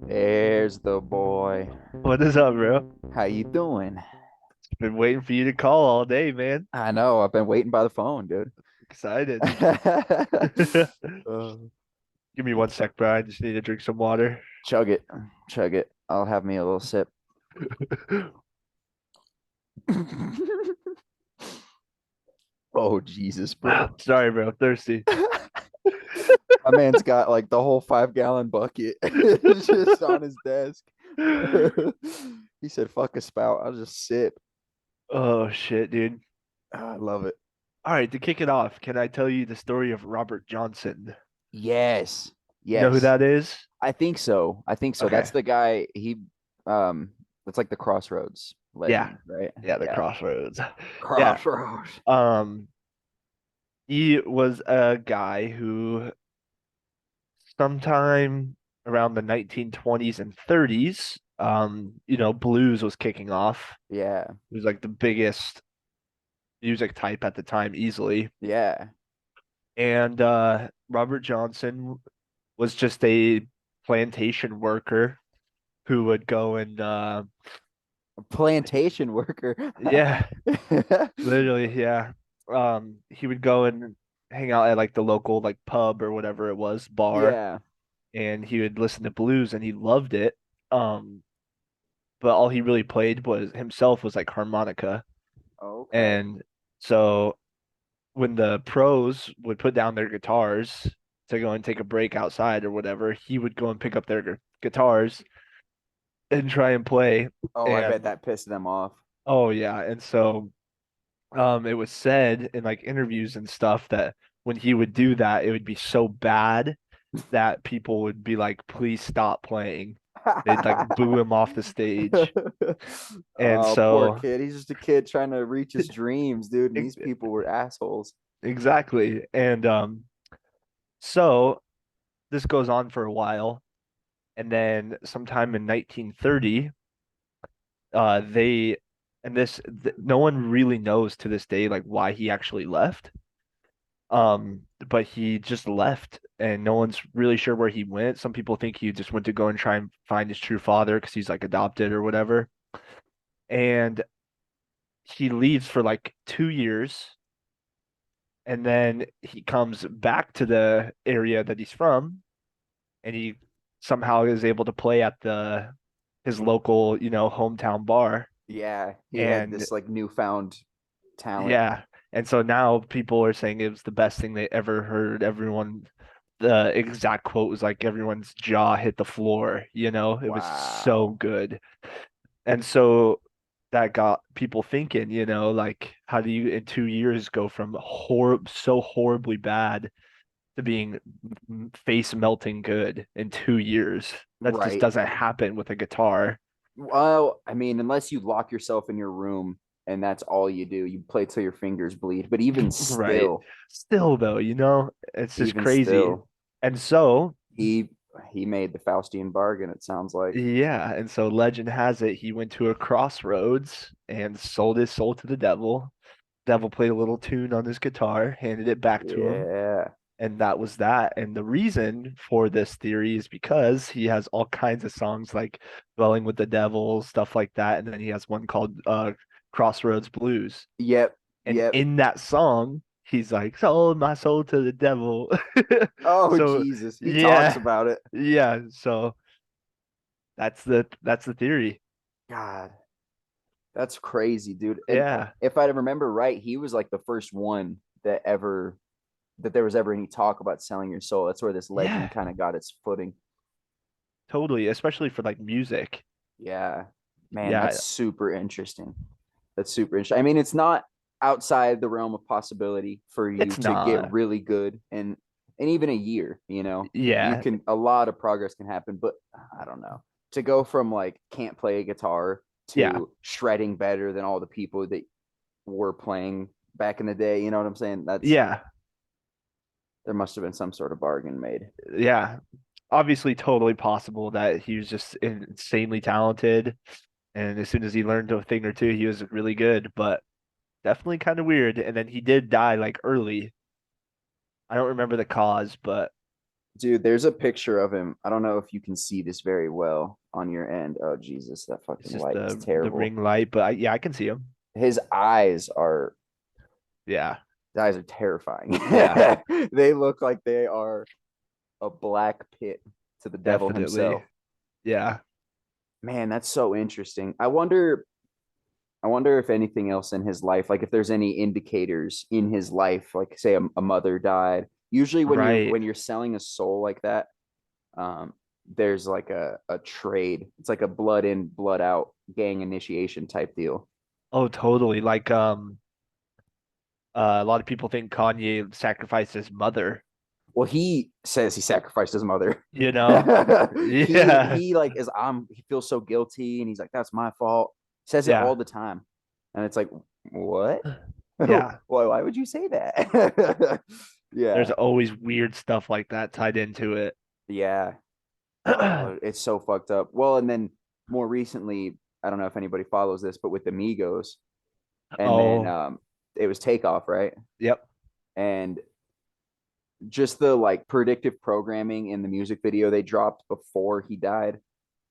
There's the boy. What is up, bro? How you doing? Been waiting for you to call all day, man. I know, I've been waiting by the phone, dude. Excited. Uh, Give me 1 sec, bro. I just need to drink some water. chug it. Chug it. I'll have me a little sip. Oh, Jesus, bro. Sorry, bro. Thirsty. My man's got like the whole 5 gallon bucket just on his desk. He said, fuck a spout. I'll just sip. Oh shit, dude. I love it. All right, to kick it off, can I tell you the story of Robert Johnson? Yes. You know who Yes. that is? I think so. I think so. That's Okay. the guy. That's like the Crossroads Yeah. legend, right? Yeah, the Yeah. Crossroads. Yeah. Crossroads. Um, he was a guy who sometime around the 1920s and 30s, blues was kicking off. Yeah. It was like the biggest music type at the time, easily. Yeah. And Robert Johnson was just a plantation worker who would go and A plantation worker. yeah, literally, yeah. He would go and hang out at like the local like pub or whatever it was, bar, Yeah. and he would listen to blues and he loved it. Um, but all he really played was himself was like harmonica. Okay. And so when the pros would put down their guitars to go and take a break outside or whatever, he would go and pick up their guitars and try and play. Oh, I bet And that pissed them off. oh yeah, and so it was said in like interviews and stuff that when he would do that, it would be so bad that people would be like, "Please stop playing." They'd like boo him off the stage. And Oh, poor so kid. He's just a kid trying to reach his dreams, dude. And these e- people were assholes. exactly. And so this goes on for a while. And then sometime in 1930, they and this no one really knows to this day like why he actually left. But he just left and no one's really sure where he went. Some people think he just went to go and try and find his true father because he's like adopted or whatever. And he leaves for like 2 years and then he comes back to the area that he's from and he somehow is able to play at the his local, hometown bar. Yeah. He had And this like newfound talent. yeah, and so now people are saying it was the best thing they ever heard. Everyone, the exact quote was like everyone's jaw hit the floor, it was so Wow. good. And so that got people thinking, like how do you in 2 years go from so horribly bad to being face melting good in 2 years? That just Right. doesn't happen with a guitar. Well, I mean, unless you lock yourself in your room and that's all you do, you play till your fingers bleed. But Right. Still though, it's just even crazy. still, And so, he he made the Faustian bargain, it sounds like. yeah, and so legend has it he went to a crossroads and sold his soul to the devil. Devil played a little tune on his guitar, handed it back to him, Yeah. and that was that. And the reason for this theory is because he has all kinds of songs like Dwelling with the Devil, stuff like that, and then he has one called Crossroads Blues. Yep. And Yep. in that song, he's like, sold my soul to the devil. Oh, So Jesus. He talks yeah, about it. yeah. So that's the theory. God, that's crazy, dude. And Yeah. if I remember right, he was like the first one that there was ever any talk about selling your soul. That's where this legend Yeah, kind of got its footing. totally. Especially for like music. Yeah. Man, that's Yeah, super interesting. That's super interesting. I mean, it's not outside the realm of possibility for you it's to get not. really good and even a year, you Yeah, can a lot of progress can happen, but I don't know. To go from like can't play a guitar yeah, to shredding better than all the people that were playing back in the day, you know what I'm saying? That's yeah, there must have been some sort of bargain made. yeah. Obviously, totally possible that he was just insanely talented. And as soon as he learned a thing or two, he was really good. But definitely kind of weird. And then he did die like early. I don't remember the cause, but Dude, there's a picture of him. I don't know if you can see this very well on your end. Oh Jesus, that it's fucking just light is the terrible. ring light. But yeah, I can see him. His Yeah, eyes are terrifying. yeah, They look like they are a black pit to the devil definitely. himself. Yeah, Man, that's so interesting. I wonder if anything else in his life, like if there's any indicators in his life, like say a mother died. Usually when you're right. when you're selling a soul like that, um, there's like a trade. It's like a blood in, blood out gang initiation type deal. Oh, totally. Like a lot of people think Kanye sacrificed his mother. Well, he says he sacrificed his mother. You know? he Yeah, he like is he feels so guilty and he's like, that's my fault. Says it all yeah, the time. And it's like, what? yeah. Why would you say that? There's Yeah. always weird stuff like that tied into it. Yeah. Oh, it's so fucked up. Well, and then more recently, I don't know if anybody follows this, but with the Migos, and then Oh, it was Takeoff, right? yep. And just the like predictive programming in the music video they dropped before he died,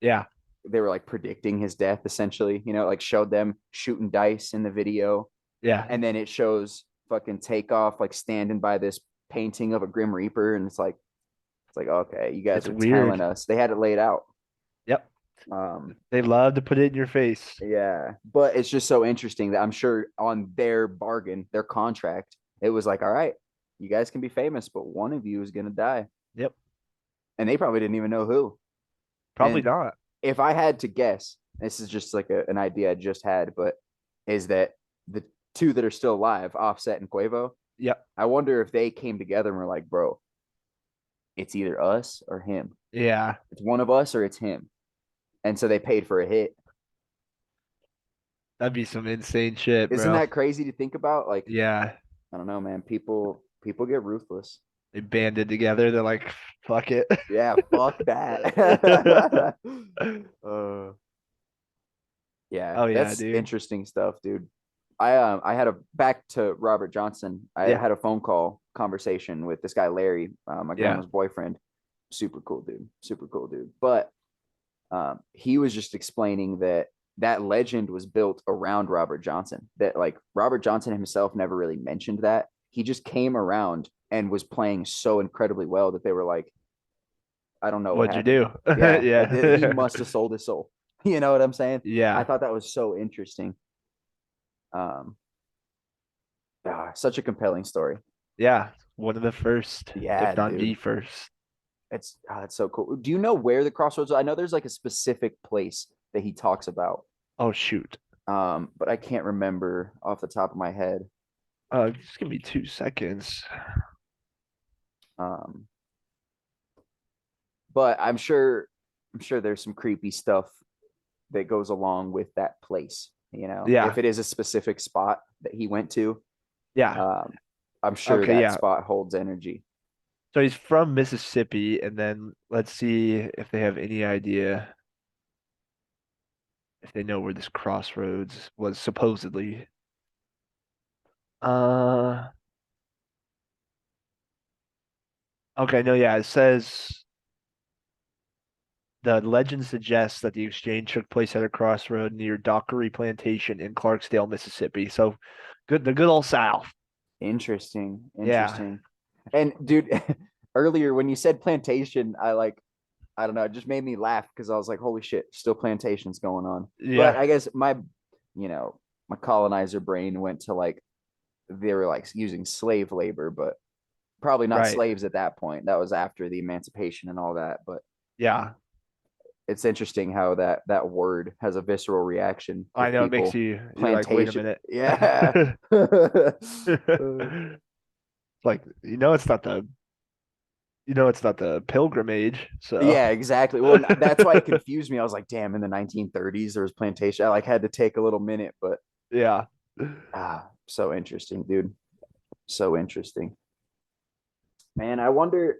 Yeah, they were like predicting his death essentially. Like showed them shooting dice in the video, yeah. and then it shows fucking Takeoff like standing by this painting of a Grim Reaper, and it's like okay, you guys It's are telling weird. us. They had it laid out. Yep. Um, They love to put it in your face. yeah, but it's just so interesting that I'm sure on their bargain, their contract, it was like, all right, you guys can be famous, but one of you is gonna die, Yep. and they probably didn't even know who. Probably And not. if I had to guess, this is just like an idea I just had, but is that the two that are still alive, Offset and Quavo? Yep. I wonder if they came together and were like, bro, it's either us or him. Yeah. It's one of us or it's him. And so they paid for a hit. That'd be some insane shit, Isn't bro. that crazy to think about? Like, Yeah. I don't know, man. People get ruthless. They banded together. They're like, fuck it. Yeah, fuck that. uh, yeah, Oh yeah, that's dude. interesting stuff, dude. I had a back to Robert Johnson. I Yeah. had a phone call conversation with this guy Larry, my Yeah. grandma's boyfriend. Super cool dude. Super cool dude. But he was just explaining that legend was built around Robert Johnson. That like Robert Johnson himself never really mentioned that. He just came around and was playing so incredibly well that they were like, I don't know what What'd you happened. do? Yeah, he Yeah. must have sold his soul. You know what I'm saying? I Yeah. thought that was so interesting. Um, such a compelling story. Yeah. One of the first, if Yeah, not the dude. first. It's so cool. Do you know where the crossroads are? I know there's like a specific place that he talks about. Oh shoot. But I can't remember off the top of my head. Just give me 2 seconds. Um, but I'm sure there's some creepy stuff that goes along with that place. If Yeah. it is a specific spot that he went to, Yeah. um, I'm sure Okay, that yeah. spot holds energy. So he's from Mississippi, and then let's see if they have any idea if they know where this crossroads was supposedly. Uh, okay, no, yeah, it says the legend suggests that the exchange took place at a crossroad near Dockery Plantation in Clarksdale, Mississippi. So good, the good old South. Interesting, Yeah, interesting. And dude, earlier when you said plantation, I don't know, it just made me laugh because I was like, holy shit, still plantations going on. But yeah, I guess you know, my colonizer brain went to like they were like using slave labor, but probably not right. slaves at that point. That was after the emancipation and all that. But Yeah, it's interesting how that word has a visceral reaction I with know it makes people. you're like, wait a Plantation, minute. yeah. Like, it's not the pilgrimage. So Yeah, exactly. Well, that's why it confused me. I was like, damn, in the 1930s there was plantation. I like had to take a little minute, but yeah. so interesting, dude. So interesting. Man, I wonder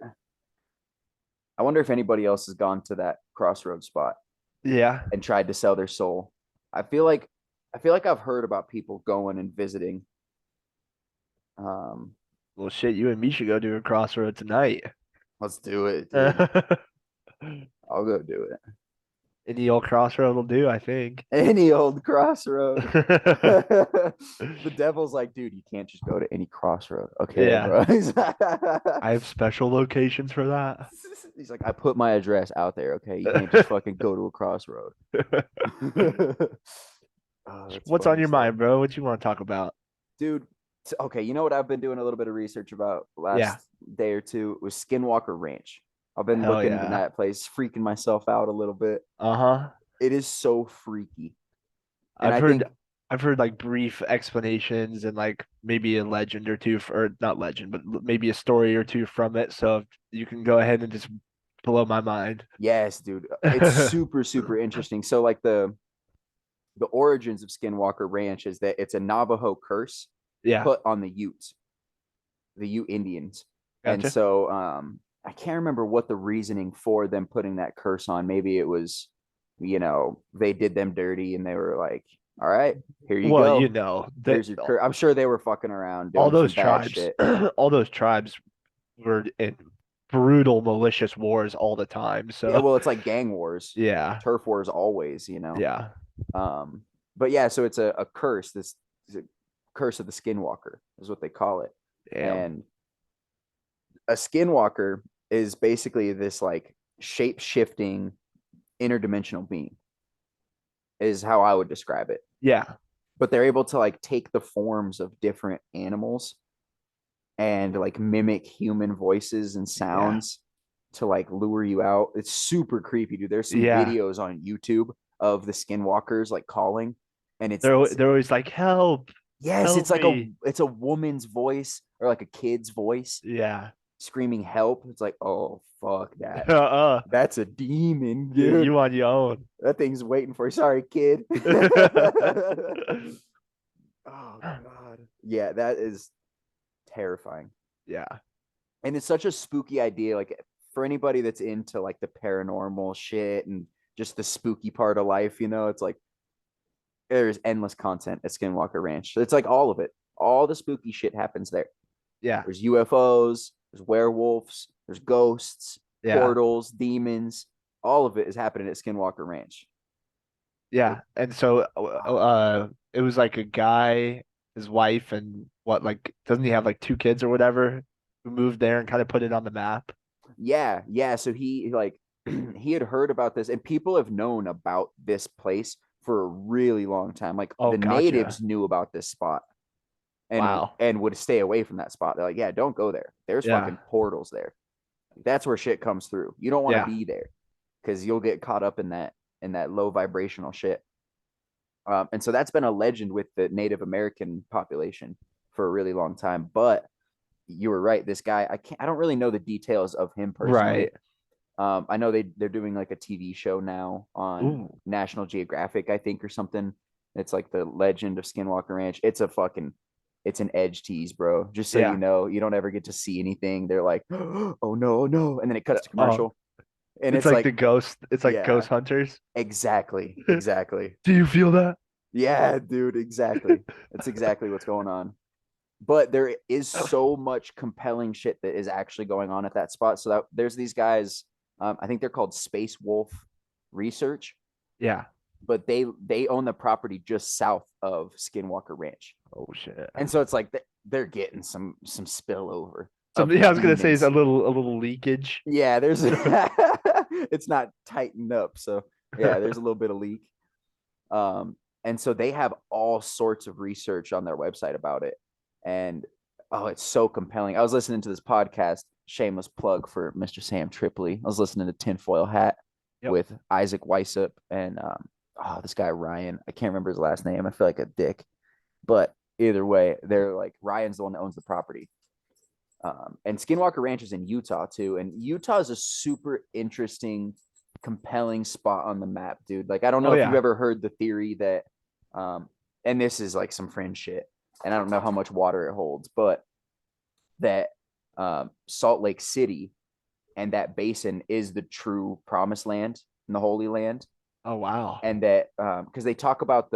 if anybody else has gone to that crossroad spot Yeah. and tried to sell their soul. I feel like I feel like I've heard about people going and visiting. Um, Well, shit, you and me should go do a crossroad tonight. let's do it, dude. I'll go do it. Any old crossroad will do, I think. Any old crossroad. The devil's like, dude, you can't just go to any crossroad. Okay, Yeah, bro. I have special locations for that. He's like, I put my address out there. Okay, you can't just fucking go to a crossroad. Oh, that's What's on funny your stuff, mind, bro? What you want to talk about? dude. Okay, you know what I've been doing a little bit of research about Yeah. last day or two was Skinwalker Ranch. I've been Hell looking into yeah. that place, freaking myself out a little bit. Uh-huh. It is so freaky, and I've I heard think I've heard like brief explanations and like maybe a legend or two for, or not legend, but maybe a story or two from it. So if you can go ahead and just blow my mind. yes, dude, it's super super interesting. So like the origins of Skinwalker Ranch is that it's a Navajo curse Yeah, put on the Ute Indians. And gotcha. so I can't remember what the reasoning for them putting that curse on. Maybe it was, they did them dirty and they were like, all right, here you Well, you go. know that Here's your curse. I'm sure they were fucking around all doing some those bad tribes, shit. all those tribes were in brutal, malicious wars all the time. Yeah, So well, it's like gang wars, yeah, turf wars always, yeah, But yeah, so it's a curse. This is a curse of the skinwalker is what they call it. damn, And a skinwalker is basically this like shape shifting interdimensional being is how I would describe it. yeah, But they're able to like take the forms of different animals and like mimic human voices and yeah, sounds to like lure you out. It's super creepy, dude. There's some yeah. videos on YouTube of the skinwalkers like calling, and They're always like, help, yes, help me. it's a woman's voice or like a kid's voice Yeah. screaming help. It's like, oh fuck that. Uh-uh. That's a demon, You, dude. you on your own. That thing's waiting for you. Sorry, kid. Oh god. Yeah, that is terrifying. Yeah. And it's such a spooky idea. Like for anybody that's into like the paranormal shit and just the spooky part of life, it's like there's endless content at Skinwalker Ranch. It's like all of it. All the spooky shit happens there. Yeah. There's UFOs, there's werewolves, there's ghosts, Yeah. portals, demons. All of it is happening at Skinwalker Ranch. Yeah. And so it was like a guy, his wife, and what, like, doesn't he have like two kids or whatever who moved there and kind of put it on the map? Yeah, yeah. So he like he had heard about this, and people have known about this place for a really long time. Like Oh, the gotcha. natives knew about this spot and Wow. and would stay away from that spot. They're like, yeah, don't go there. There's Yeah. fucking portals there. That's where shit comes through. You don't want to Yeah. be there because you'll get caught up in that low vibrational shit. And so that's been a legend with the Native American population for a really long time. But you were right. This guy, I don't really know the details of him personally. Right. I know they're doing like a TV show now on Ooh. National Geographic, I think, or something. It's like the Legend of Skinwalker Ranch. It's an edge tease, bro. Just so you Yeah. know, you don't ever get to see anything. They're like, oh no, oh no, and then it cuts to Oh, commercial, and it's it's like like, the ghost. It's like yeah, ghost hunters. exactly, exactly, Do you feel that? yeah, dude, exactly. That's exactly what's going on. But there is so much compelling shit that is actually going on at that spot. So that there's these guys, I think they're called Space Wolf Research, Yeah. but they own the property just south of Skinwalker Ranch, Oh shit. and so it's like they're getting some spillover So of yeah, I was gonna say it's demons. a little leakage. Yeah, there's it's not tightened up, so yeah, there's a little bit of leak. Um, and so they have all sorts of research on their website about it. And oh, it's so compelling. I was listening to this podcast, shameless plug for Mr. Sam Tripoli. I was listening to Tinfoil Hat Yep. with Isaac Weishaupt and this guy Ryan. I can't remember his last name. I feel like a dick. But either way, they're like Ryan's the one that owns the property. And Skinwalker Ranch is in Utah too. And Utah is a super interesting, compelling spot on the map, dude. Like, I don't know Oh if you've yeah. ever heard the theory that, and this is like some fringe shit, and I don't know how much water it holds, but that Salt Lake City and that basin is the true promised land and the Holy Land. Oh wow. And that, because they talk about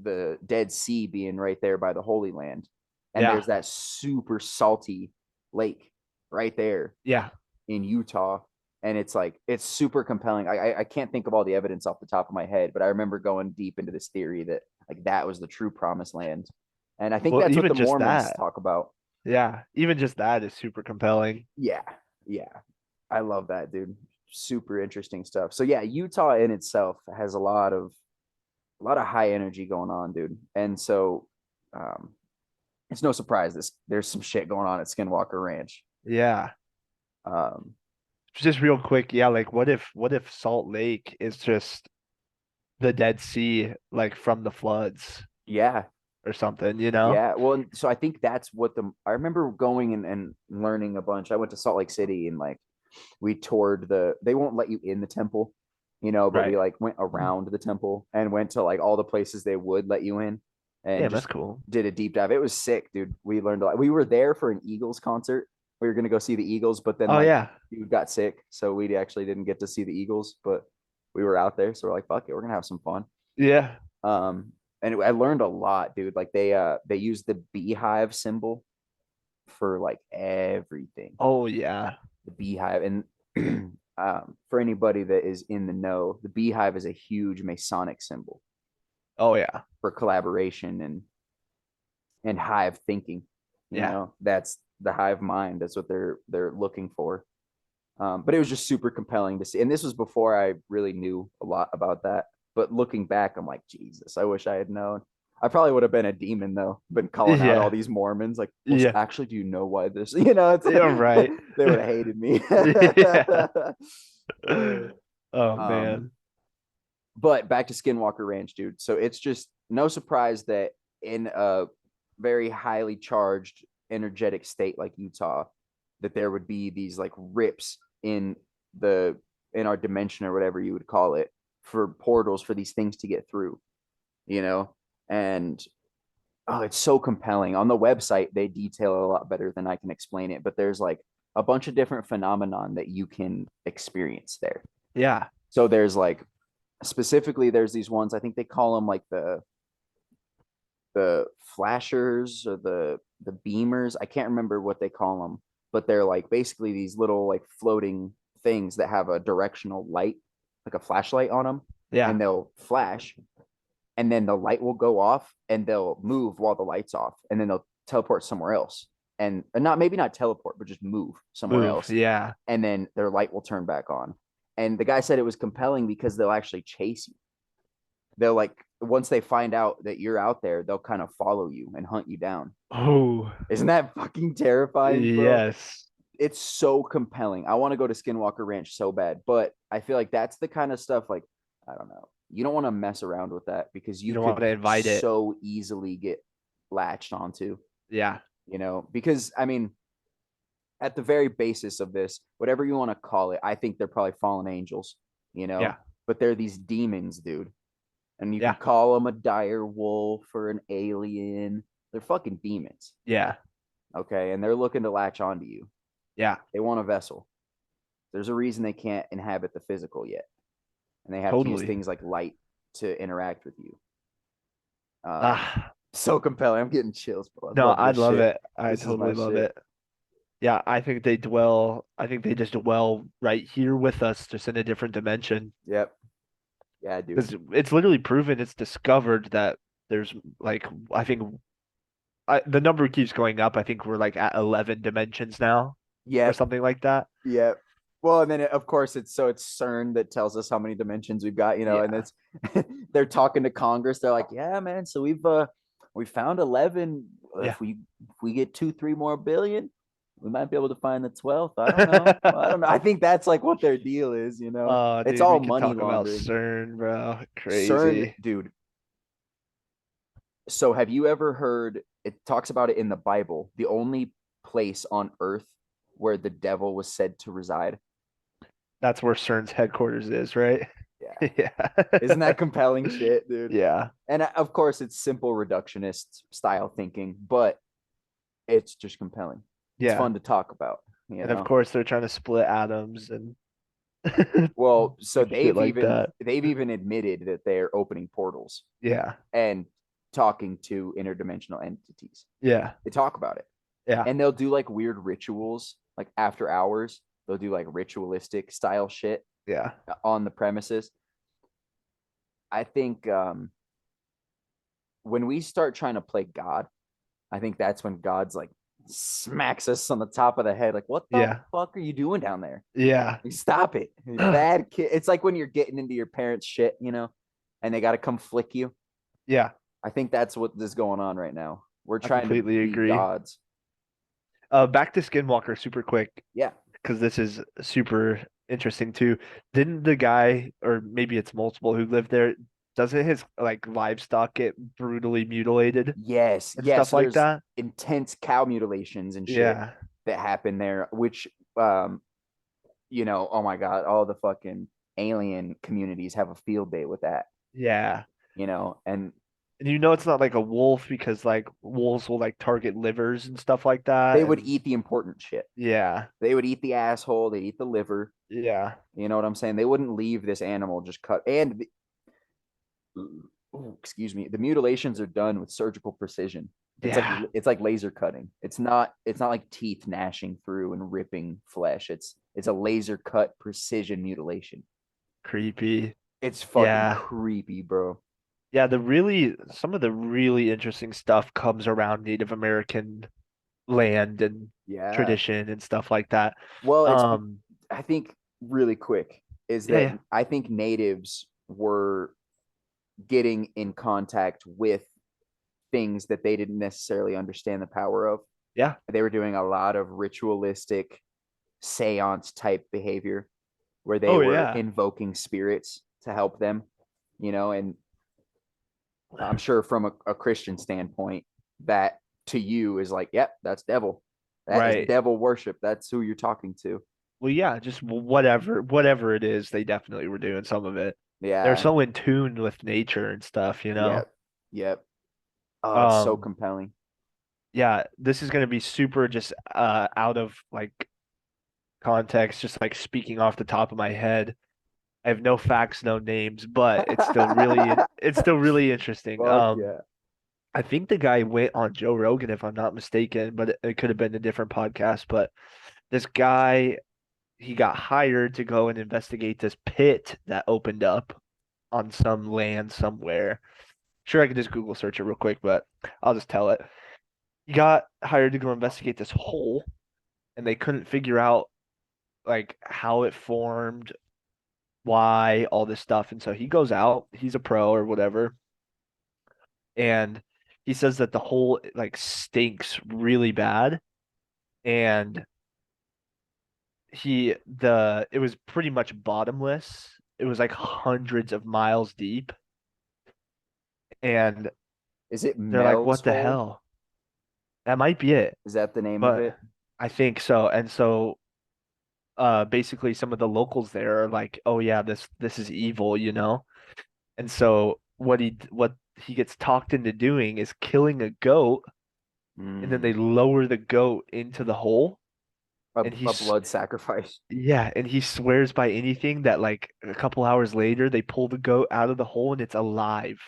the Dead Sea being right there by the Holy Land, and Yeah. there's that super salty lake right there Yeah. in Utah. And it's like it's super compelling. I can't think of all the evidence off the top of my head, but I remember going deep into this theory that like that was the true promised land. And I think Well, that's what even the just Mormons that. talk about. Yeah. Even just that is super compelling. Yeah. Yeah. I love that, dude. Super interesting stuff. So yeah, Utah in itself has a lot of high energy going on, dude. And so um it's no surprise there's some shit going on at Skinwalker Ranch. Yeah. Um Just real quick, yeah, like what if Salt Lake is just the Dead Sea, like from the floods yeah, or something, you know? yeah. Well, so I think that's what I remember going and learning a bunch. I went to Salt Lake City and like we toured they won't let you in the temple, but we Right. like went around the temple and went to like all the places they would let you in and Damn, that's just cool. did a deep dive. It was sick, dude. We learned a lot. We were there for an Eagles concert. We were gonna go see the Eagles, but then Oh like yeah. dude got sick, so we actually didn't get to see the Eagles, but we were out there, so we're like, fuck it, we're gonna have some fun. Yeah. Um, and I learned a lot, dude. Like they use the beehive symbol for like everything. Oh yeah. The beehive, and for anybody that is in the know, the beehive is a huge Masonic symbol Oh yeah. for collaboration and hive thinking. Yeah. That's the hive mind. That's what they're looking for. But it was just super compelling to see. And this was before I really knew a lot about that. But looking back, I'm like, Jesus, I wish I had known. I probably would have been a demon though, been calling out all Yeah. these Mormons. Like, well, so Yeah. actually, do you know why this? It's Yeah, right. they would have hated me. Yeah. Uh, Oh um, man. but back to Skinwalker Ranch, dude. So it's just no surprise that in a very highly charged, energetic state like Utah, that there would be these like rips the in our dimension or whatever you would call it for portals for these things to get through, you know? And oh, it's so compelling. On the website, they detail it a lot better than I can explain it, but there's like a bunch of different phenomenon that you can experience there. Yeah. So there's like specifically there's these ones, I think they call them like the flashers or the beamers. I can't remember what they call them, but they're like basically these little like floating things that have a directional light, like a flashlight on them, Yeah. and they'll flash, and then the light will go off, and they'll move while the light's off, and then they'll teleport somewhere else, and not maybe not teleport, but just move somewhere Move. else, Yeah. and then their light will turn back on. And the guy said it was compelling because they'll actually chase you. They'll like once they find out that you're out there, they'll kind of follow you and hunt you down. Oh, Isn't that fucking terrifying, bro? yes. It's so compelling. I want to go to Skinwalker Ranch so bad, but I feel like that's the kind of stuff like I don't know. You don't want to mess around with that because You you don't want could to invite it. so easily get latched onto, Yeah. because I mean, at the very basis of this, whatever you want to call it, I think they're probably fallen angels, Yeah. but they're these demons, dude. And you Yeah. could call them a dire wolf or an alien. They're fucking demons, Yeah. okay? And they're looking to latch onto you. Yeah. They want a vessel. There's a reason they can't inhabit the physical yet, and they have to use Totally. things like light to interact with you. Um, Ah, so compelling. I'm getting chills, bro. I no, love I this love shit. it. I This is my totally love shit. it. Yeah, I think they just dwell right here with us, just in a different dimension. Yep. Yeah, dude. Because it's literally proven, it's discovered that there's like, I think the number keeps going up. I think we're like at 11 dimensions now or Yep. something like that. Yep. Well, and then of course it's CERN that tells us how many dimensions we've got, and Yeah. it's they're talking to Congress. They're like, yeah, man. So we found 11. Yeah. If we get 2-3 more billion, we might be able to find the 12th. I don't know. I don't know. I think that's like what their deal is. Oh, It's dude, we all could money talk about laundering. CERN, bro. CERN, Crazy. dude. So have you ever heard? It talks about it in the Bible. The only place on Earth where the devil was said to reside. That's where CERN's headquarters is, right? Yeah. Yeah. Isn't that compelling shit, dude? Yeah. And of course, it's simple reductionist style thinking, but it's just compelling. It's Yeah. fun to talk about, you And of know. course they're trying to split atoms and Well, so shit they've like even that. they've even admitted that they're opening portals, Yeah. and talking to interdimensional entities. Yeah. They talk about it. Yeah. And they'll do like weird rituals, like after hours. They'll do like ritualistic style shit Yeah. on the premises. I think when we start trying to play God, I think that's when God's like smacks us on the top of the head, like, what the Yeah. fuck are you doing down there? Yeah. Like, stop it. Bad kid. It's like when you're getting into your parents' shit, and they got to come flick you. Yeah. I think that's what is going on right now. We're I trying to completely be agree. gods. Back to Skinwalker super quick, Yeah. because this is super interesting too. Didn't the guy, or maybe it's multiple who lived there, doesn't his like livestock get brutally mutilated Yes. and Yes. stuff So like there's that? intense cow mutilations and shit Yeah. that happen there, which, oh my God, all the fucking alien communities have a field day with that, Yeah. and And it's not like a wolf because like wolves will like target livers and stuff like they that. would And eat the important shit. yeah. They would eat the asshole. They'd eat the liver. Yeah. You know what I'm saying? They wouldn't leave this animal just cut. And excuse me, the mutilations are done with surgical precision. Yeah. It's like laser cutting. It's not like teeth gnashing through and ripping flesh. It's a laser cut precision mutilation. Creepy. It's fucking Yeah. creepy, bro. Yeah, some of the really interesting stuff comes around Native American land and Yeah. tradition and stuff like that. Well, Um, I think really quick is yeah, that yeah, I think natives were getting in contact with things that they didn't necessarily understand the power of. yeah. They were doing a lot of ritualistic seance type behavior where they Oh were yeah. invoking spirits to help them, and I'm sure from a Christian standpoint, that to you is like, yep, that's devil. That is Right. devil worship. That's who you're talking to. Well, yeah, just whatever it is, they definitely were doing some of it. They're Yeah. so in tune with nature and stuff, you know. Yep. Yep. Oh, it's so Um, compelling. yeah, this is gonna be super just out of like context, just like speaking off the top of my head. I have no facts, no names, but it's still really interesting. Fuck yeah. I think the guy went on Joe Rogan, if I'm not mistaken, but it could have been a different podcast. But this guy, he got hired to go and investigate this pit that opened up on some land somewhere. Sure, I could just Google search it real quick, but I'll just tell it. He got hired to go investigate this hole, and they couldn't figure out like how it formed, why, all this stuff. And so he goes out, he's a pro or whatever, and he says that the hole like stinks really bad. And it was pretty much bottomless. It was like hundreds of miles deep. And Is it they're like, Mel's what the Hole? hell? That might be it. Is that the name of But it? I think so. And so basically some of the locals there are like, oh yeah, this is evil, you know? And so what he gets talked into doing is killing a goat, and then they Mm. lower the goat into the hole, A, and a he's blood sacrifice. yeah, and he swears by anything that like a couple hours later they pull the goat out of the hole and it's alive.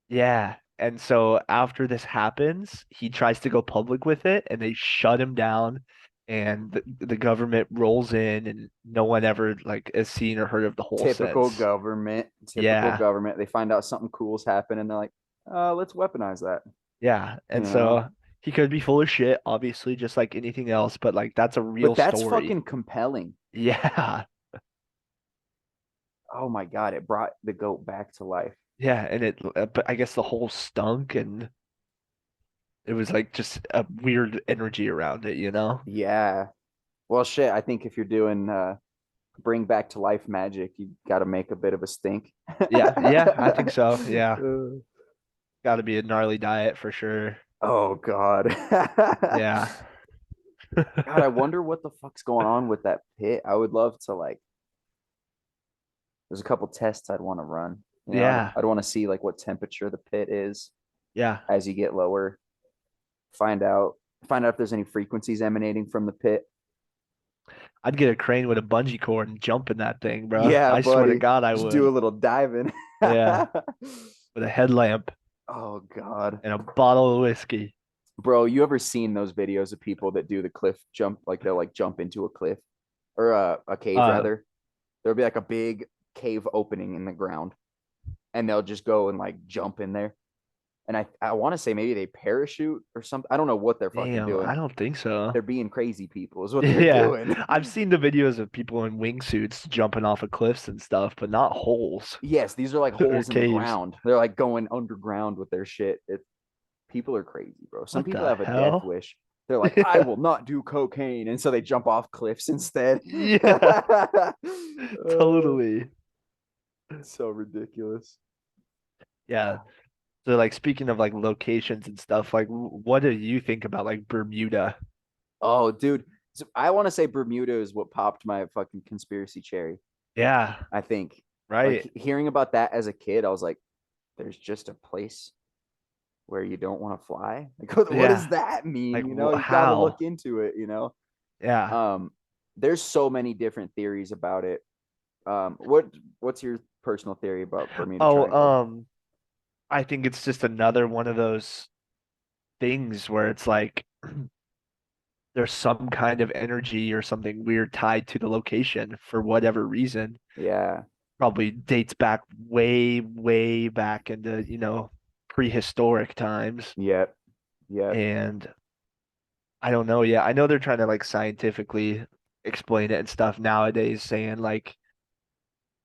Yeah. And so after this happens, he tries to go public with it and they shut him down, and the government rolls in and no one ever like has seen or heard of the hole Typical since. government. Typical Yeah. government. They find out something cool's happened and they're like, let's weaponize that. Yeah. You And know? so he could be full of shit, obviously, just like anything else, but like that's a real But that's story. fucking compelling. Yeah. Oh my God. It brought the goat back to life. Yeah. And but I guess the hole stunk and it was like just a weird energy around it, you know? Yeah. Well, shit. I think if you're doing bring back to life magic, you got to make a bit of a stink. Yeah. Yeah. I think so. Yeah. Got to be a gnarly diet for sure. Oh God. Yeah. God, I wonder what the fuck's going on with that pit. I would love to like. There's a couple tests I'd want to run. Yeah. I'd want to see like what temperature the pit is Yeah. as you get lower. Find out if there's any frequencies emanating from the pit. I'd get a crane with a bungee cord and jump in that thing, bro. Yeah, I swear to buddy. God, I Just do a would. little diving. Yeah. with a headlamp Oh God. and a bottle of whiskey. Bro, you ever seen those videos of people that do the cliff jump? Like they'll like jump into a cliff or a cave Uh, rather. There'll be like a big cave opening in the ground and they'll just go and like jump in there. And I want to say maybe they parachute or something. I don't know what they're fucking Damn, doing. I don't think so. They're being crazy people is what they're Yeah, doing. I've seen the videos of people in wingsuits jumping off of cliffs and stuff, but not holes Yes, these are like or holes in the caves. ground. They're like going underground with their shit. People are crazy, bro. Some What people the have a death hell? wish. They're like, I Yeah, will not do cocaine, and so they jump off cliffs instead. yeah, totally. So ridiculous. Yeah. So like speaking of like locations and stuff, like what do you think about like Bermuda? Oh, dude. So I want to say Bermuda is what popped my fucking conspiracy cherry. Yeah, I think, like, right. hearing about that as a kid, I was like, there's just a place where you don't want to fly. Like, what does Yeah. that mean? Like You got to look how? into it. Yeah. Um, there's so many different theories about it. What's your personal theory about Bermuda Oh, Triangle? I think it's just another one of those things where it's like there's some kind of energy or something weird tied to the location for whatever reason. Yeah. Probably dates back way, way back into, prehistoric times. Yep. Yep. And I don't know. Yeah, I know they're trying to like scientifically explain it and stuff nowadays, saying like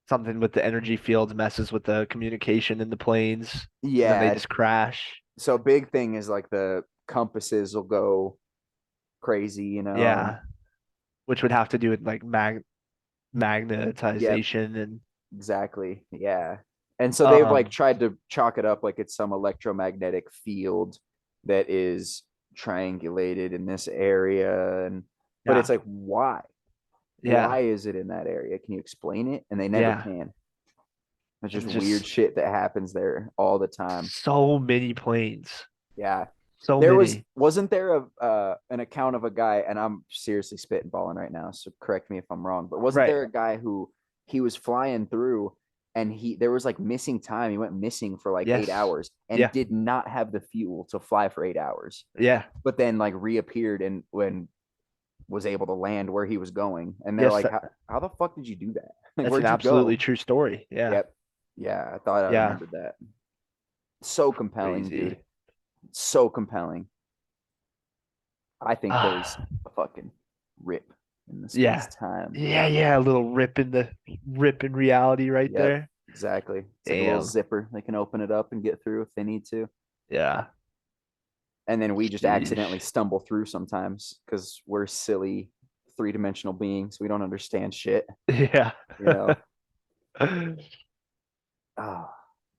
something with the energy fields messes with the communication in the planes and then they Yeah. just crash. So big thing is like the compasses will go crazy, and Yeah, which would have to do with like yep, magnetization and exactly. Yeah. And so they've like um tried to chalk it up like it's some electromagnetic field that is triangulated in this area, and but it's yeah, like why? Why yeah, is it in that area? Can you explain it? And they never yeah. can. It's just And weird just shit that happens there all the time. so many planes. Yeah. So There many. wasn't there a an account of a guy, and I'm seriously spitballing right now, so correct me if I'm wrong, but wasn't Right. there a guy who he was flying through and he there was like missing time. He went missing for like eight Yes. hours and Yeah. did not have the fuel to fly for 8 hours, Yeah. but then like reappeared and when was able to land where he was going. And they're Yes, like, how the fuck did you do that? Like, that's an where'd you absolutely go? true story. Yeah. Yep. Yeah, I thought I Yeah. remembered that. So compelling, dude. Crazy. So compelling. I think there's Ah, a fucking rip in the space yeah. time, Yeah, bro. yeah, a little rip in reality right Yep, there. exactly. It's like a little Damn. zipper. They can open it up and get through if they need to. Yeah. And then we just accidentally Sheesh. stumble through sometimes because we're silly three-dimensional beings. We don't understand shit, Yeah. you know. Oh,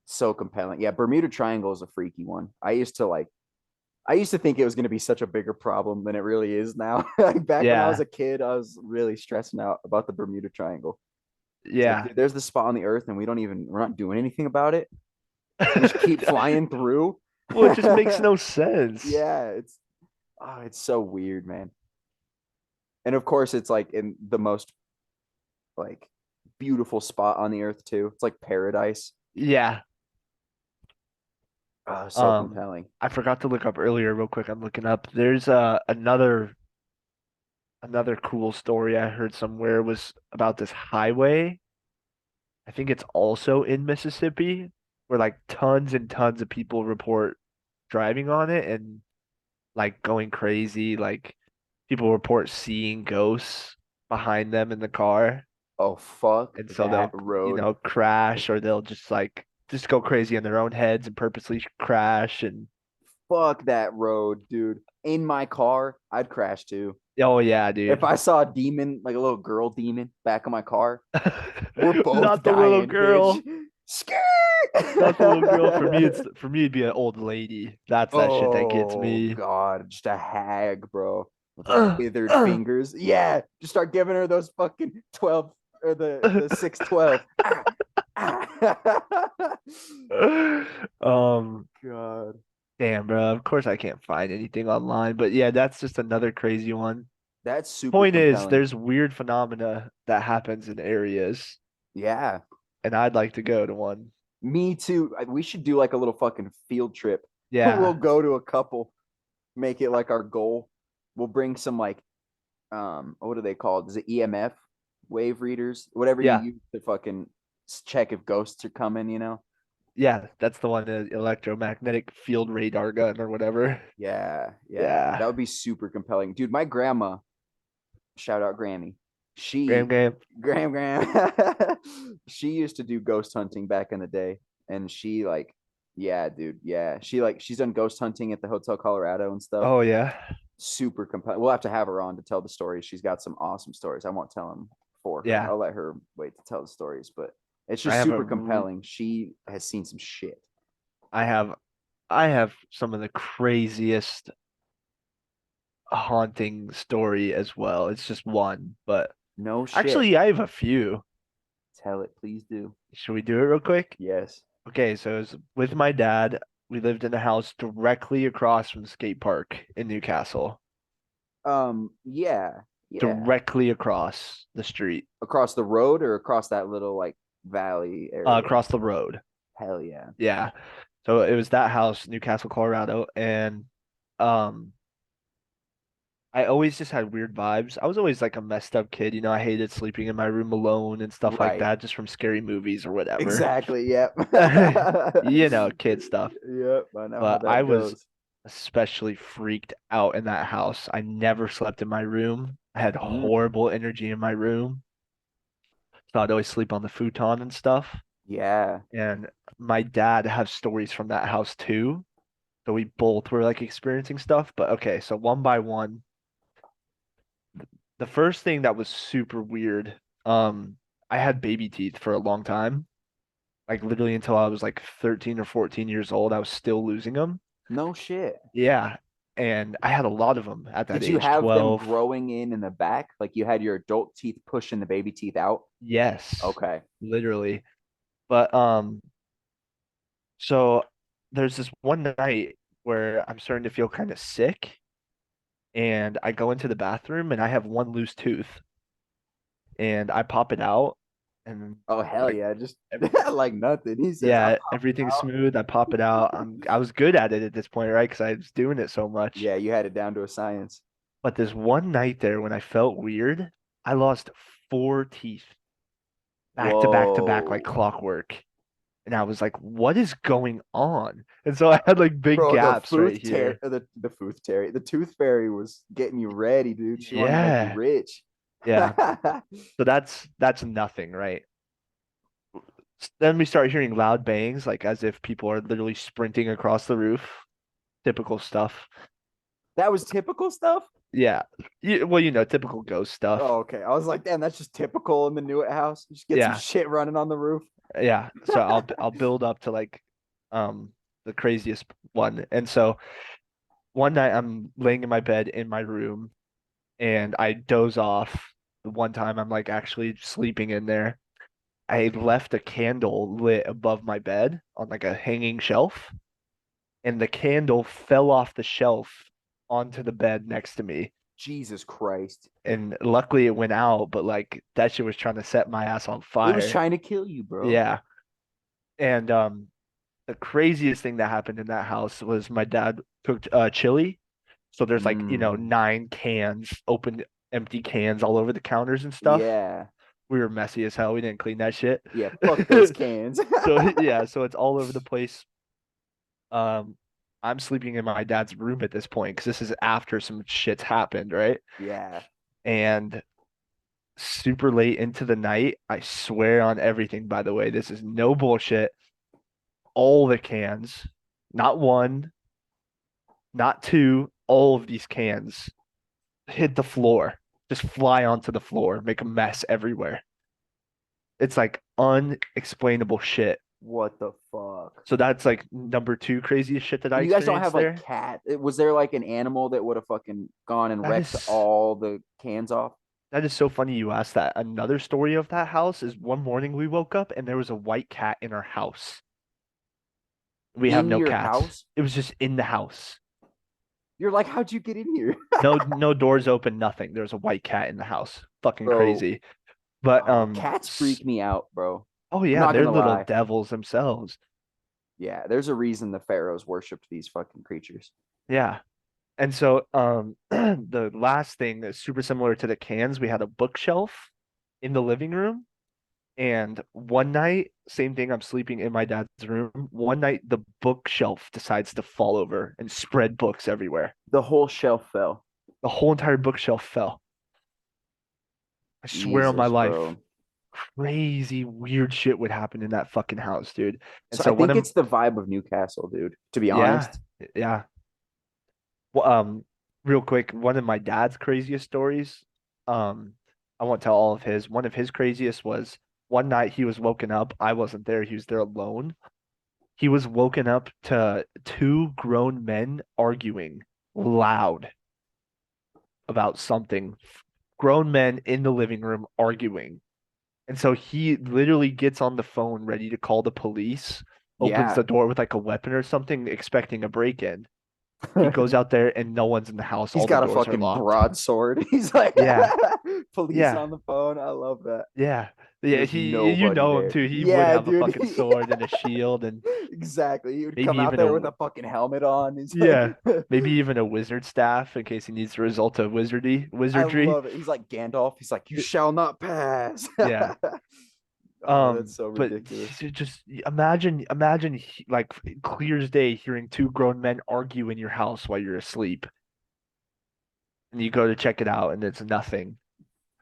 so compelling. Yeah, Bermuda Triangle is a freaky one. I used to think it was going to be such a bigger problem than it really is now. Like back when I was Yeah. a kid, I was really stressing out about the Bermuda Triangle. It's like, Yeah. dude, there's the spot on the earth and we're not doing anything about it. We just keep flying through. Well, it just makes no sense. Yeah, it's so weird, man. And of course, it's like in the most like beautiful spot on the earth too. It's like paradise. Yeah. Oh, so Um, compelling. I forgot to look up earlier real quick. I'm looking up. There's another cool story I heard somewhere was about this highway. I think it's also in Mississippi where like tons and tons of people report driving on it and like going crazy. Like people report seeing ghosts behind them in the car. Oh, fuck And so that they'll, road. crash or they'll just go crazy in their own heads and purposely crash and Fuck that road, dude. In my car, I'd crash too. oh yeah, If dude. I saw a demon, like a little girl demon, back of my car, we're both Not the little dying, bitch. girl. Skirt. Not the little girl. For me it'd be an old lady. That's that shit that gets Oh me. God, just a hag, bro, with like withered fingers. Yeah, just start giving her those fucking 12 or the 612. Um, God, damn, bro. Of course I can't find anything online, but yeah, that's just another crazy one. that's super Point is, compelling. there's weird phenomena that happens in areas, Yeah, and I'd like to go to one. Me too. We should do like a little fucking field trip. We'll Yeah. go to a couple, make it like our goal. We'll bring some like what are they called? Is it EMF wave readers? Whatever you Yeah. use to fucking check if ghosts are coming, you know? Yeah. That's the one, the electromagnetic field radar gun or whatever. Yeah, yeah. Yeah. That would be super compelling. Dude, my grandma, shout out Grammy. Graham She Graham. Graham she used to do ghost hunting back in the day. And she like, yeah, dude, yeah. She's done ghost hunting at the Hotel Colorado and stuff. Oh yeah. Super compelling. We'll have to have her on to tell the stories. She's got some awesome stories. I won't tell them for her. Yeah. I'll let her wait to tell the stories, but it's I just have a super compelling. She has seen some shit. I have I have some of the craziest haunting story as well. It's just one, but No shit. actually I have a few. Tell it, please do. Should we do it real quick? Yes. Okay, so it was with my dad. We lived in a house directly across from the skate park in Newcastle. Yeah. Yeah. Directly across the street, Across the road or across that little like valley area. across the road. Hell yeah. Yeah. So it was that house, Newcastle, Colorado, and um I always just had weird vibes. I was always like a messed up kid, I hated sleeping in my room alone and stuff like Right. that, just from scary movies or whatever. Exactly. Yep. Kid stuff. Yep. I know how But I that was goes. especially freaked out in that house. I never slept in my room. I had Mm, horrible energy in my room. So I'd always sleep on the futon and stuff. yeah. And my dad has stories from that house too. So we both were like experiencing stuff. But okay, so one by one, the first thing that was super weird, I had baby teeth for a long time. Like literally until I was like 13 or 14 years old, I was still losing them. No shit. Yeah. And I had a lot of them at that Did you age, have them 12. growing in the back? Like you had your adult teeth pushing the baby teeth out? Yes, Okay. literally. But so there's this one night where I'm starting to feel kind of sick, and I go into the bathroom and I have one loose tooth, and I pop it out, and Oh hell like yeah. Just ev- like nothing. He says, I'm yeah, popping everything's out. smooth. I pop it out. I was good at it at this point, right? Because I was doing it so much. Yeah, you had it down to a science. But this one night there when I felt weird, I lost four teeth back to back to back like Whoa. clockwork. And I was like, what is going on? And so I had like big Bro, the gaps right Footh Terry, here. the Footh Terry, the Tooth Fairy was getting you ready, dude. She wanted to make you Yeah. rich. Yeah. So that's nothing, right? Then we start hearing loud bangs, like as if people are literally sprinting across the roof. Typical stuff. That was typical stuff. Yeah. Well, typical ghost stuff. Oh, okay. I was like, damn, that's just typical in the Newitt house. Just get some Yeah. shit running on the roof. Yeah. So I'll build up to like the craziest one. And so one night I'm laying in my bed in my room and I doze off. The one time I'm like actually sleeping in there. I left a candle lit above my bed on like a hanging shelf, and the candle fell off the shelf onto the bed next to me. Jesus Christ. And luckily it went out, but like that shit was trying to set my ass on It was fire. trying to kill you, bro. Yeah. And the craziest thing that happened in that house was my dad cooked chili. So there's like, Mm, 9 cans, open empty cans all over the counters and stuff. yeah. We were messy as hell. We didn't clean that shit. Yeah. Fuck those cans. So yeah, so it's all over the place. Um, I'm sleeping in my dad's room at this point because this is after some shit's happened, right? Yeah. And super late into the night, I swear on everything, by the way, this is no bullshit. All the cans, not one, not two, all of these cans hit the floor, just fly onto the floor, make a mess everywhere. It's like unexplainable shit. What the fuck? So that's like number two craziest shit that I And you guys don't have experienced like there. cat. Was there like an animal that would have fucking gone and That wrecked is all the cans off that is so funny you asked that. Another story of that house is one morning we woke up and there was a white cat in our house. We have in no your cats. house? It was just in the house. You're like, how'd you get in here? No doors open, nothing. There was a white cat in the house. Fucking Bro, crazy. But cats freak me out, bro. Oh I'm yeah, not they're gonna little lie. devils themselves. Yeah, there's a reason the pharaohs worshipped these fucking creatures. Yeah. And so the last thing that's super similar to the cans, we had a bookshelf in the living room. And one night, same thing, I'm sleeping in my dad's room. One night the bookshelf decides to fall over and spread books everywhere. The whole shelf fell. The whole entire bookshelf fell. I swear on my Jesus, life, bro. crazy weird shit would happen in that fucking house, dude. And So I so one think of it's the vibe of Newcastle, dude. To be yeah, honest. yeah. Well, real quick, one of my dad's craziest stories, um, I won't tell all of his. One of his craziest was one night he was woken up. I wasn't there. He was there alone. He was woken up to two grown men arguing loud about something. Grown men in the living room arguing. And so he literally gets on the phone ready to call the police, opens Yeah. the door with like a weapon or something, expecting a break-in. He goes out there and no one's in the house. He's All the got a doors are fucking locked. broadsword. He's like Yeah, police yeah, on the phone. I love that. yeah. Yeah, There's he you nobody know him there. too. He would Yeah, have a dude. fucking sword and a shield and Exactly. He would maybe come out even there with a a fucking helmet on. He's like, yeah, maybe even a wizard staff in case he needs to result of I wizardry. love it. He's like Gandalf. He's like, you shall not pass. Yeah. Oh, that's so But ridiculous. just imagine like clear as day hearing two grown men argue in your house while you're asleep, and you go to check it out, and it's nothing.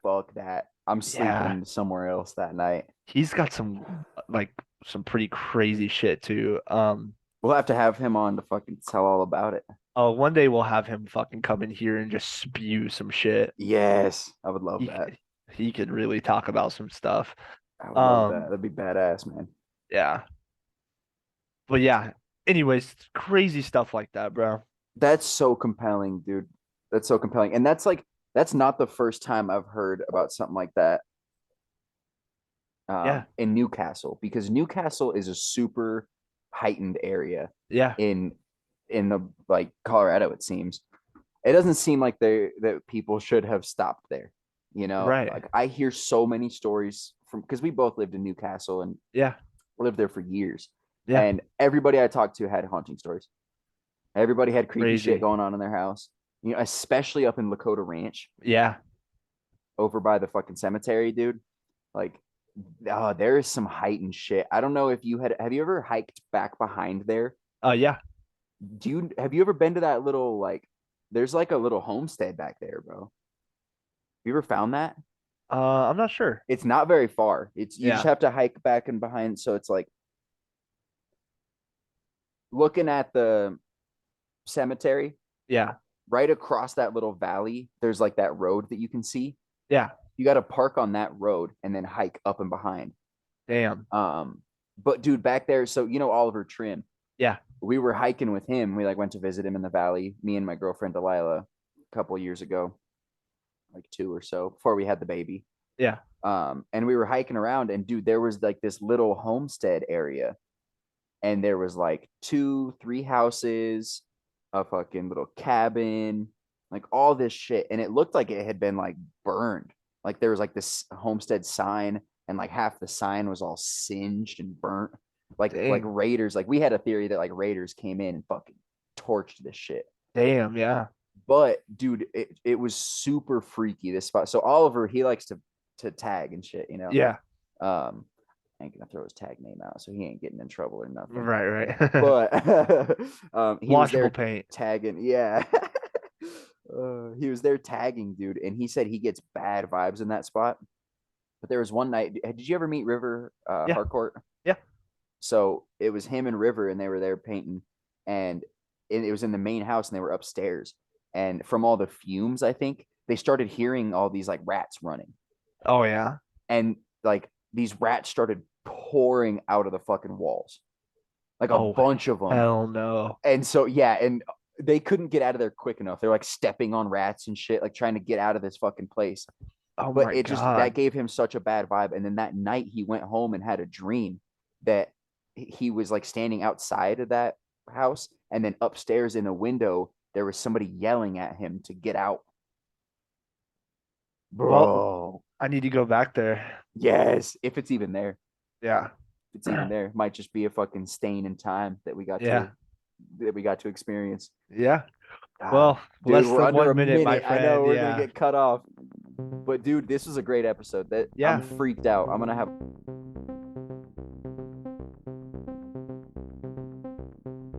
Fuck that. I'm Yeah, sleeping somewhere else that night. he's got like some pretty crazy shit too. We'll have to have him on to fucking tell all about it. Oh, one day we'll have him fucking come in here and just spew some shit. Yes, I would love He that. he could really talk about some stuff. I would love that. Um, That'd be badass, man. yeah. But yeah, anyways, crazy stuff like that, bro. That's so compelling, dude. That's so compelling. And that's not the first time I've heard about something like that Yeah, in Newcastle, because Newcastle is a super heightened area yeah, in the like Colorado, it seems. It doesn't seem like they that people should have stopped there. You know, right. like I hear so many stories from, because we both lived in Newcastle and Yeah, lived there for years. yeah, And everybody I talked to had haunting stories. Everybody had creepy shit crazy. going on in their house. You know, especially up in Lakota Ranch Yeah. over by the fucking cemetery, dude. Like, there is some heightened shit. I don't know if you have you ever hiked back behind there? Yeah. Have you ever been to that little like there's like a little homestead back there, bro? Have you ever found that? I'm not sure. It's not very far. It's you just Yeah, have to hike back and behind. So it's like looking at the cemetery yeah, right across that little valley. There's like that road that you can see. yeah. You got to park on that road and then hike up and behind. Damn. But dude, back there, so you know Oliver Trim. Yeah, We were hiking with him. We like went to visit him in the valley. Me and my girlfriend Delilah, a couple years ago, like two or so before we had the baby. yeah. And we were hiking around, and dude, there was like this little homestead area, and there was like two, three houses, a fucking little cabin, like all this shit, and it looked like it had been like burned. Like there was like this homestead sign, and like half the sign was all singed and burnt. Like Dang. raiders, like we had a theory that like raiders came in and fucking torched this shit. Damn, yeah. But dude, it was super freaky this spot. So Oliver, he likes to tag and shit, you know. Yeah. Um, I ain't gonna throw his tag name out, so he ain't getting in trouble or nothing. Right, right. But he was Washable there paint. tagging, yeah. He was there tagging, dude, and he said he gets bad vibes in that spot. But there was one night. Did you ever meet River Yeah, Harcourt? yeah. So it was him and River, and they were there painting, and it was in the main house, and they were upstairs. And from all the fumes, I think they started hearing all these like rats running, Oh yeah. and like these rats started pouring out of the fucking walls, like a Oh bunch of them. hell no. And so yeah, and they couldn't get out of there quick enough. They're like stepping on rats and shit, like trying to get out of this fucking place. Oh But my it just that God. gave him such a bad vibe. And then that night he went home and had a dream that he was like standing outside of that house, and then upstairs in a window there was somebody yelling at him to get out. Well, Bro, I need to go back there. yes, if it's even there. Yeah. If it's even there, might just be a fucking stain in time that Yeah. we got to experience. Yeah. God, Well, dude, less we're than under a 1 minute, my minute. I know friend. we're gonna Yeah. get cut off. But dude, this was a great episode. That I'm Yeah. freaked out. I'm gonna have